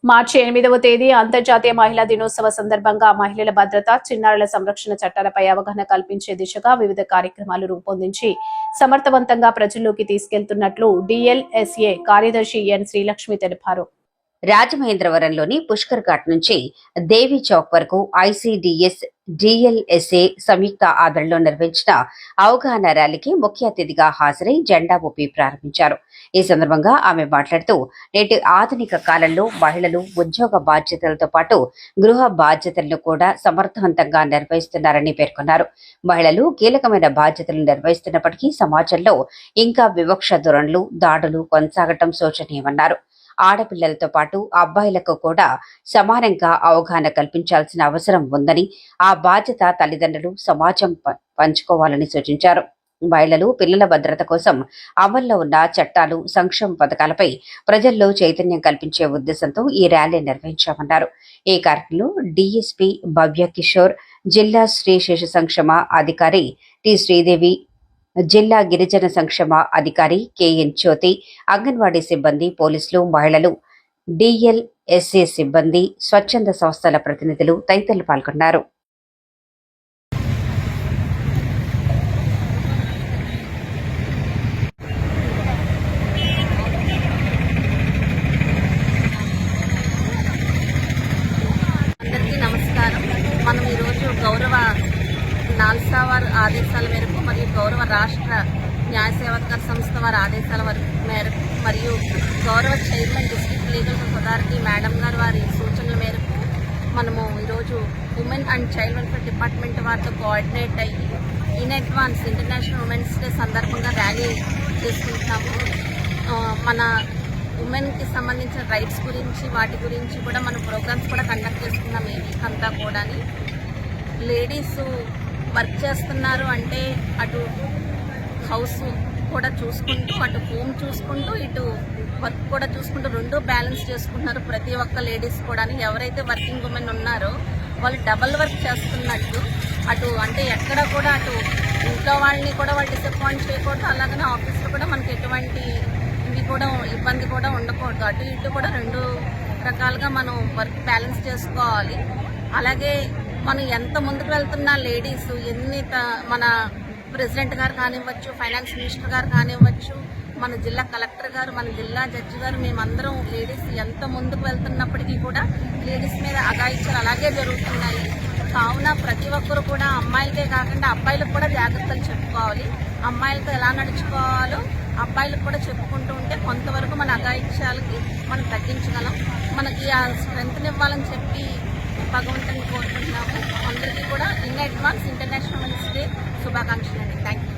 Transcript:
మార్చి 8వ తేదీ అంతర్జాతీయ మహిళా దినోత్సవ సందర్భంగా మహిళల భద్రత, చిన్నారుల సంరక్షణ చట్టాలపై అవగాహన కల్పించే దిశగా వివిధ కార్యక్రమాలు రూపొందించి సమర్థవంతంగా ప్రజల్లోకి తీసుకెళ్తున్నట్లు డిఎల్ఎస్ఏ కార్యదర్శి ఎన్ శ్రీలక్ష్మి తెలిపారు. రాజమహేంద్రవరంలోని పుష్కర్ ఘాట్ నుంచి దేవి చౌక్ వరకు ఐసీడీఎస్ డిఎల్ఎస్ఏ సంయుక్త ఆధ్వర్యంలో నిర్వహించిన అవగాహన ర్యాలీకి ముఖ్య అతిథిగా హాజరై జెండా ఊపి ప్రారంభించారు. ఈ సందర్భంగా ఆమె మాట్లాడుతూ నేటి ఆధునిక కాలంలో మహిళలు ఉద్యోగ బాధ్యతలతో పాటు గృహ బాధ్యతలను కూడా సమర్థవంతంగా నిర్వహిస్తున్నారని పేర్కొన్నారు. మహిళలు కీలకమైన బాధ్యతలు నిర్వహిస్తున్నప్పటికీ సమాజంలో ఇంకా వివక్ష ధోరణులు, దాడులు కొనసాగటం శోచనీయమన్నారు. ఆడపిల్లలతో పాటు అబ్బాయిలకు కూడా సమానంగా అవగాహన కల్పించాల్సిన అవసరం ఉందని, ఆ బాధ్యత తల్లిదండ్రులు, సమాజం పంచుకోవాలని సూచించారు. మహిళలు, పిల్లల భద్రత కోసం అమల్లో ఉన్న చట్టాలు, సంక్షేమ పథకాలపై ప్రజల్లో చైతన్యం కల్పించే ఉద్దేశంతో ఈ ర్యాలీ నిర్వహించామన్నారు. ఈ కార్యక్రమంలో డీఎస్పీ భవ్య కిషోర్, జిల్లా స్త్రీ శిశు సంక్షేమ అధికారి టి శ్రీదేవి, జిల్లా గిరిజన సంక్షేమ అధికారి కెఎన్ జ్యోతి, అంగన్వాడీ సిబ్బంది, పోలీసులు, మహిళలు, డిఎల్ఎస్ఏ సిబ్బంది, స్వచ్ఛంద సంస్థల ప్రతినిధులు తదితరులు పాల్గొన్నారు. అందరికీ నమస్కారం. మనం ఈరోజు గౌరవ నాల్సా వారి ఆదేశాల మేరకు మరియు గౌరవ రాష్ట్ర న్యాయ సేవాధికార సంస్థ వారి ఆదేశాల మేరకు మరియు గౌరవ chairman district legal authority madam గారు వారి సూచనల మేరకు మనము ఈరోజు women and child welfare department వారితో కోఆర్డినేట్ అయ్యి in advance international women's day సందర్భంగా ర్యాలీ చేసుకుంటున్నాము. మన ఉమెన్కి సంబంధించిన రైట్స్ గురించి, వాటి గురించి కూడా మనం ప్రోగ్రామ్స్ కూడా కండక్ట్ చేసుకున్నాం. ఈ వీక్ అంతా కూడా లేడీస్ వర్క్ చేస్తున్నారు అంటే అటు హౌస్ కూడా చూసుకుంటూ, అటు హోమ్ చూసుకుంటూ, ఇటు వర్క్ కూడా చూసుకుంటూ రెండు బ్యాలెన్స్ చేసుకుంటున్నారు ప్రతి ఒక్క లేడీస్ కూడా. ఎవరైతే వర్కింగ్ ఉమెన్ ఉన్నారో వాళ్ళు డబల్ వర్క్ చేస్తున్నట్టు, అటు అంటే ఎక్కడ కూడా అటు ఇంట్లో వాళ్ళని కూడా వాళ్ళు డిసప్పాయింట్ చేయకూడదు, అలాగనే ఆఫీస్లో కూడా మనకి ఎటువంటి ఇవి కూడా ఇబ్బంది కూడా ఉండకూడదు. అటు ఇటు కూడా రెండు రకాలుగా మనం వర్క్ బ్యాలెన్స్ చేసుకోవాలి. అలాగే మనం ఎంత ముందుకు వెళ్తున్నా లేడీస్ మన ప్రెసిడెంట్ గారు కానివ్వచ్చు, ఫైనాన్స్ మినిస్టర్ గారు కానివ్వచ్చు, మన జిల్లా కలెక్టర్ గారు, మన జిల్లా జడ్జి గారు, మేమందరం లేడీస్ ఎంత ముందుకు వెళ్తున్నప్పటికీ కూడా లేడీస్ మీద అఘాయిత్యాలు అలాగే జరుగుతున్నాయి. కావున ప్రతి ఒక్కరు కూడా అమ్మాయిలకే కాకుండా అబ్బాయిలకు కూడా జాగ్రత్తలు చెప్పుకోవాలి. అమ్మాయిలతో ఎలా నడుచుకోవాలో అబ్బాయిలకు కూడా చెప్పుకుంటూ ఉంటే కొంతవరకు మన అఘాయిత్యాలకి మనం తగ్గించగలం. మనకి ఆ స్ట్రెంగ్త్ని ఇవ్వాలని చెప్పి భగవంతుని కోరుకుంటున్నాము. అందరికీ కూడా in advance international women's day శుభాకాంక్షలు అండి. Thank you.